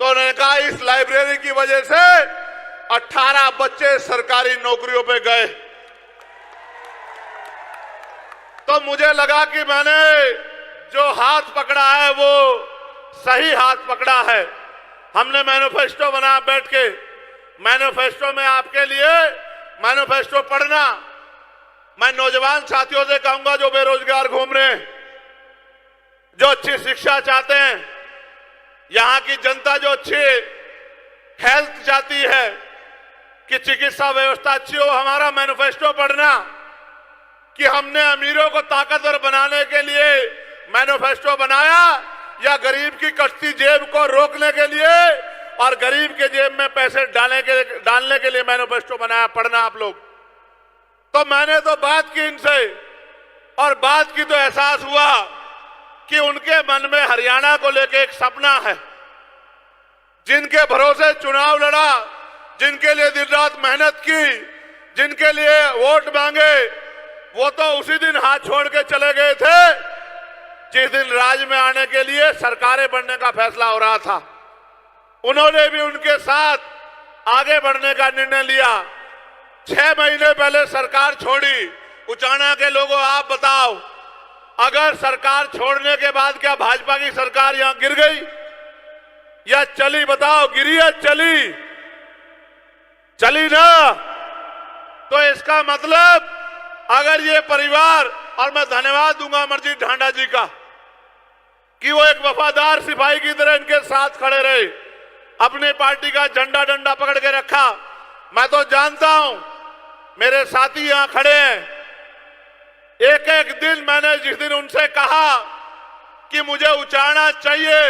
तो उन्होंने कहा इस लाइब्रेरी की वजह से 18 बच्चे सरकारी नौकरियों पे गए। तो मुझे लगा कि मैंने जो हाथ पकड़ा है वो सही हाथ पकड़ा है। हमने मैनिफेस्टो बनाया बैठ के। मैनिफेस्टो में आपके लिए मैनिफेस्टो पढ़ना। मैं नौजवान साथियों से कहूंगा जो बेरोजगार घूम रहे हैं, जो अच्छी शिक्षा चाहते हैं, यहां की जनता जो अच्छी हेल्थ चाहती है कि चिकित्सा व्यवस्था अच्छी हो, हमारा मैनिफेस्टो पढ़ना कि हमने अमीरों को ताकतवर बनाने के लिए मैनिफेस्टो बनाया या गरीब की कटती जेब को रोकने के लिए और गरीब के जेब में पैसे डालने के लिए मैनिफेस्टो बनाया। पढ़ना आप लोग। तो मैंने तो बात की इनसे और बात की तो एहसास हुआ कि उनके मन में हरियाणा को लेकर एक सपना है। जिनके भरोसे चुनाव लड़ा, जिनके लिए दिन रात मेहनत की, जिनके लिए वोट मांगे, वो तो उसी दिन हाथ छोड़ के चले गए थे जिस दिन राज में आने के लिए सरकारें बनने का फैसला हो रहा था। उन्होंने भी उनके साथ आगे बढ़ने का निर्णय लिया। 6 महीने पहले सरकार छोड़ी। उचाना के लोगों आप बताओ, अगर सरकार छोड़ने के बाद क्या भाजपा की सरकार यहां गिर गई या चली? बताओ, गिरी या चली? चली ना। तो इसका मतलब अगर ये परिवार, और मैं धन्यवाद दूंगा अमरजीत ढांडा जी का कि वो एक वफादार सिपाही की तरह इनके साथ खड़े रहे, अपनी पार्टी का झंडा डंडा पकड़ के रखा। मैं तो जानता हूं, मेरे साथी यहां खड़े हैं, एक एक दिन मैंने जिस दिन उनसे कहा कि मुझे उचाना चाहिए,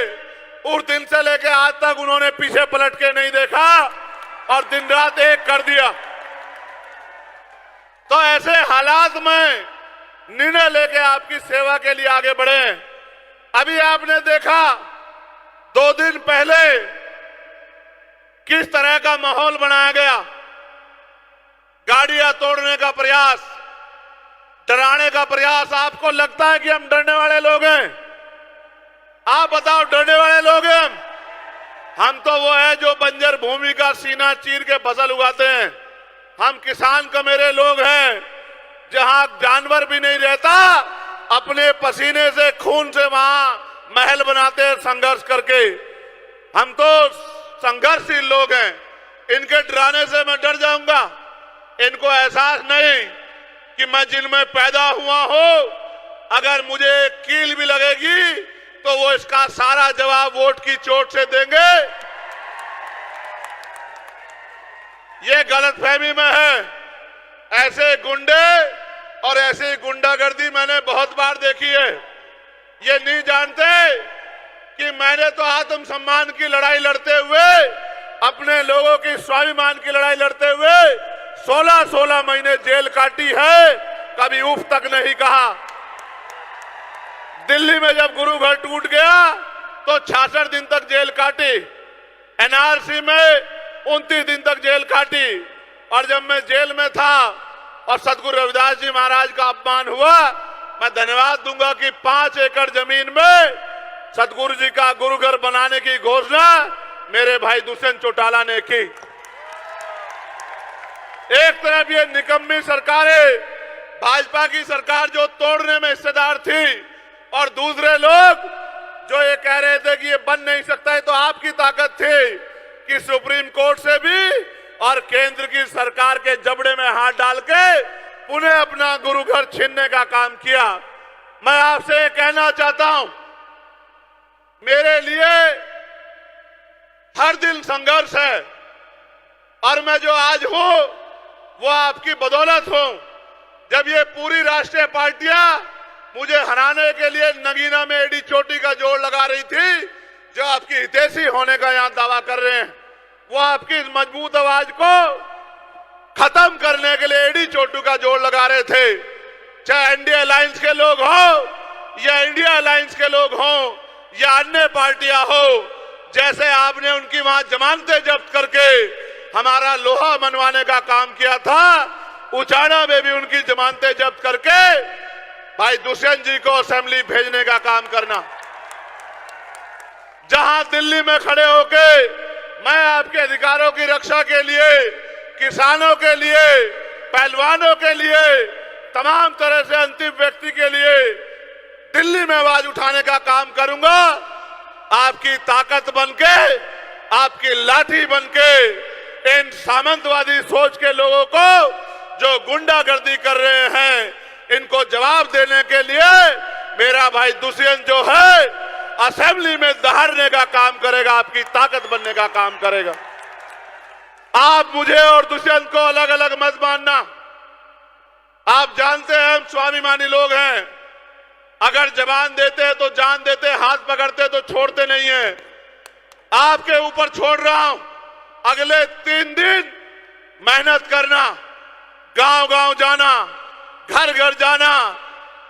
उस दिन से लेकर आज तक उन्होंने पीछे पलट के नहीं देखा और दिन रात एक कर दिया। तो ऐसे हालात में निर्णय लेके आपकी सेवा के लिए आगे बढ़े। अभी आपने देखा 2 दिन पहले किस तरह का माहौल बनाया गया। गाड़ियां तोड़ने का प्रयास, डराने का प्रयास। आपको लगता है कि हम डरने वाले लोग हैं? आप बताओ, डरने वाले लोग हैं हम तो वो है जो बंजर भूमि का सीना चीर के फसल उगाते हैं। हम किसान कमेरे लोग हैं, जहां जानवर भी नहीं रहता, अपने पसीने से खून से वहां महल बनाते हैं संघर्ष करके। हम तो संघर्षशील लोग हैं। इनके डराने से मैं डर जाऊंगा? इनको एहसास नहीं कि मैं जिनमें पैदा हुआ हूं, अगर मुझे कील भी लगेगी तो वो इसका सारा जवाब वोट की चोट से देंगे। ये गलतफहमी में है। ऐसे गुंडे और ऐसी गुंडागर्दी मैंने बहुत बार देखी है। ये नहीं जानते कि मैंने तो आत्मसम्मान की लड़ाई लड़ते हुए, अपने लोगों की स्वाभिमान की लड़ाई लड़ते हुए 16-16 महीने जेल काटी है, कभी उफ तक नहीं कहा। दिल्ली में जब गुरु घर टूट गया तो 66 दिन तक जेल काटी। एनआरसी में 29 दिन तक जेल काटी। और जब मैं जेल में था और सदगुरु रविदास जी महाराज का अपमान हुआ, मैं धन्यवाद दूंगा कि 5 एकड़ जमीन में सदगुरु जी का गुरु घर बनाने की घोषणा मेरे भाई दुष्यंत चौटाला ने की। एक तरफ ये निकम्मी सरकारें, भाजपा की सरकार जो तोड़ने में हिस्सेदार थी, और दूसरे लोग जो ये कह रहे थे कि ये बन नहीं सकता है, तो आपकी ताकत थी कि सुप्रीम कोर्ट से भी और केंद्र की सरकार के जबड़े में हाथ डाल के पुनः अपना गुरु घर छीनने का काम किया। मैं आपसे कहना चाहता हूं, मेरे लिए हर दिन संघर्ष है और मैं जो आज हूं वो आपकी बदौलत हूं। जब ये पूरी राष्ट्रीय पार्टियां मुझे हराने के लिए नगीना में एडी चोटी का जोड़ लगा रही थी, जो आपकी हितैषी होने का यहां दावा कर रहे हैं, वो आपकी इस मजबूत आवाज को खत्म करने के लिए एडी चोटू का जोड़ लगा रहे थे। चाहे एनडीए अलायंस के लोग हो या इंडिया अलायंस के लोग हो या अन्य पार्टियां हो, जैसे आपने उनकी वहां जमानतें जब्त करके हमारा लोहा मनवाने का काम किया था, उचाना में भी उनकी जमानतें जब्त करके भाई दुष्यंत जी को असेंबली भेजने का काम करना। जहां दिल्ली में खड़े होके मैं आपके अधिकारों की रक्षा के लिए, किसानों के लिए, पहलवानों के लिए, तमाम तरह से अंतिम व्यक्ति के लिए दिल्ली में आवाज उठाने का काम करूंगा। आपकी ताकत बनके, आपकी लाठी बनके इन सामंतवादी सोच के लोगों को जो गुंडागर्दी कर रहे हैं, इनको जवाब देने के लिए मेरा भाई दुष्यंत जो है असेंबली में दहाड़ने का काम करेगा, आपकी ताकत बनने का काम करेगा। आप मुझे और दुष्यंत को अलग अलग मत मानना। आप जानते हैं हम स्वाभिमानी लोग हैं। अगर जबान देते हैं तो जान देते हैं, हाथ पकड़ते तो छोड़ते नहीं हैं। आपके ऊपर छोड़ रहा हूं, अगले 3 दिन मेहनत करना, गांव गांव जाना, घर घर जाना,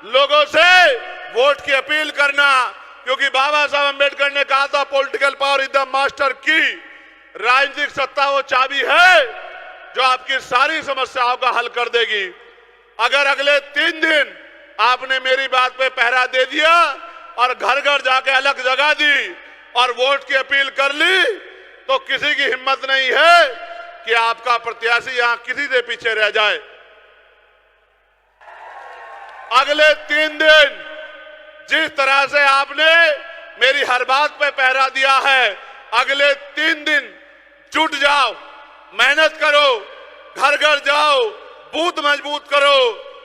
लोगों से वोट की अपील करना, क्योंकि बाबा साहब अंबेडकर ने कहा था political power is the master की। राजनीतिक सत्ता वो चाबी है जो आपकी सारी समस्याओं का हल कर देगी। अगर अगले 3 दिन आपने मेरी बात पे पहरा दे दिया और घर घर जाके अलग जगह दी और वोट की अपील कर ली, तो किसी की हिम्मत नहीं है कि आपका प्रत्याशी यहां किसी से पीछे रह जाए। अगले 3 दिन जिस तरह से आपने मेरी हर बात पे पहरा दिया है, अगले 3 दिन जुट जाओ, मेहनत करो, घर घर जाओ, बूथ मजबूत करो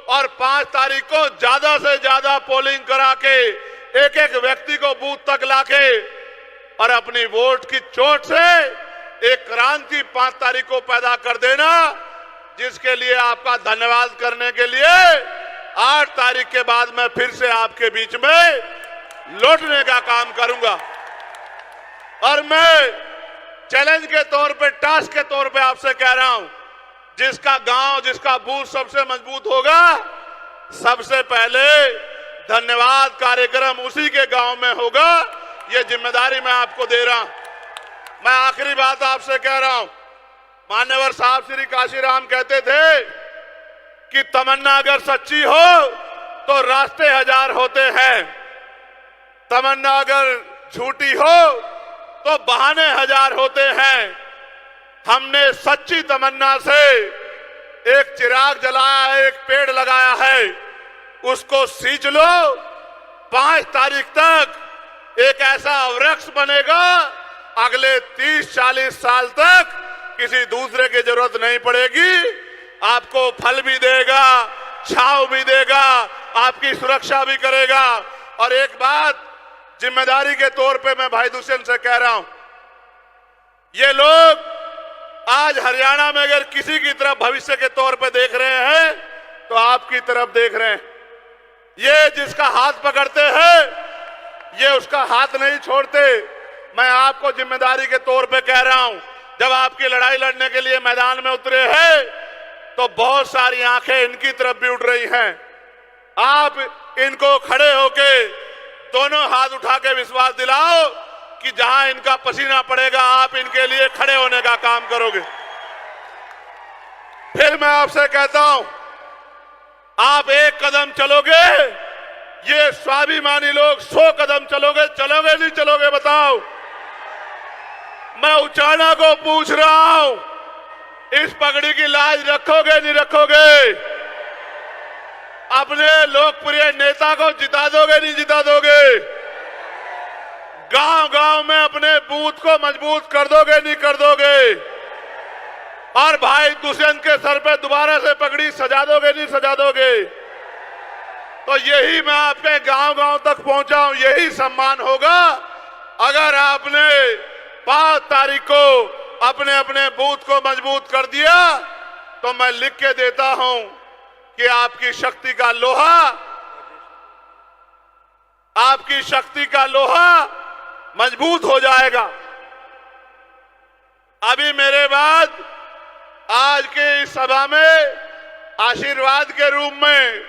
और 5 तारीख को ज्यादा से ज्यादा पोलिंग करा के एक एक व्यक्ति को बूथ तक लाके और अपनी वोट की चोट से एक क्रांति 5 तारीख को पैदा कर देना, जिसके लिए आपका धन्यवाद करने के लिए 8 तारीख के बाद मैं फिर से आपके बीच में लौटने का काम करूंगा। और मैं चैलेंज के तौर पे, टास्क के तौर पे आपसे कह रहा हूं, जिसका गांव, जिसका बूथ सबसे मजबूत होगा, सबसे पहले धन्यवाद कार्यक्रम उसी के गांव में होगा। ये जिम्मेदारी मैं आपको दे रहा हूं। मैं आखिरी बात आपसे कह रहा हूं, मान्यवर साहब श्री काशीराम कहते थे कि तमन्ना अगर सच्ची हो तो रास्ते 1000 होते हैं, तमन्ना अगर झूठी हो तो बहाने 1000 होते हैं। हमने सच्ची तमन्ना से एक चिराग जलाया है, एक पेड़ लगाया है, उसको सींच लो। 5 तारीख तक एक ऐसा वृक्ष बनेगा, अगले 30-40 साल तक किसी दूसरे की जरूरत नहीं पड़ेगी। आपको फल भी देगा, छांव भी देगा, आपकी सुरक्षा भी करेगा। और एक बात जिम्मेदारी के तौर पे मैं भाई दुष्यंत से कह रहा हूं, ये लोग आज हरियाणा में अगर किसी की तरफ भविष्य के तौर पे देख रहे हैं तो आपकी तरफ देख रहे हैं। ये जिसका हाथ पकड़ते हैं, ये उसका हाथ नहीं छोड़ते। मैं आपको जिम्मेदारी के तौर पे कह रहा हूं, जब आपकी लड़ाई लड़ने के लिए मैदान में उतरे हैं तो बहुत सारी आंखें इनकी तरफ भी उठ रही हैं। आप इनको खड़े होके दोनों हाथ उठा के विश्वास दिलाओ कि जहां इनका पसीना पड़ेगा आप इनके लिए खड़े होने का काम करोगे। फिर मैं आपसे कहता हूं, आप 1 कदम चलोगे, ये स्वाभिमानी लोग 100 कदम चलोगे। चलोगे नहीं चलोगे बताओ? मैं उचाना को पूछ रहा हूं, इस पगड़ी की लाज रखोगे नहीं रखोगे? अपने लोकप्रिय नेता को जिता दोगे नहीं जिता दोगे? गांव गांव में अपने बूथ को मजबूत कर दोगे नहीं कर दोगे? और भाई दुष्यंत के सर पे दोबारा से पगड़ी सजा दोगे नहीं सजा दोगे? तो यही मैं आपके गांव गांव तक पहुंचा हूं, यही सम्मान होगा अगर आपने 5 तारीख को अपने अपने बूथ को मजबूत कर दिया। तो मैं लिख के देता हूं कि आपकी शक्ति का लोहा, आपकी शक्ति का लोहा मजबूत हो जाएगा। अभी मेरे बाद आज के इस सभा में आशीर्वाद के रूप में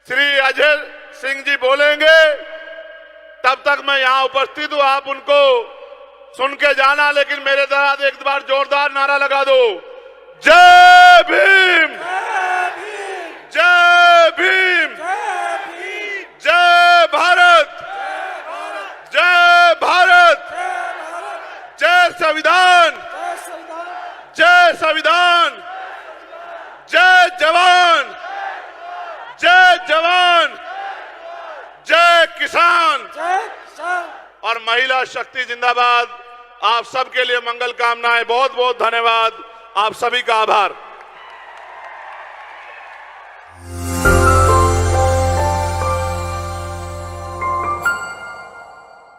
श्री अजय सिंह जी बोलेंगे, तब तक मैं यहां उपस्थित हूं। आप उनको सुन के जाना, लेकिन मेरे साथ एक बार जोरदार नारा लगा दो, जय भीम, जय भीम, जय भारत, जय संविधान, जय संविधान, जय जवान, जय जवान, जय किसान और महिला शक्ति जिंदाबाद। आप सबके लिए मंगल कामनाएं। बहुत बहुत धन्यवाद। आप सभी का आभार।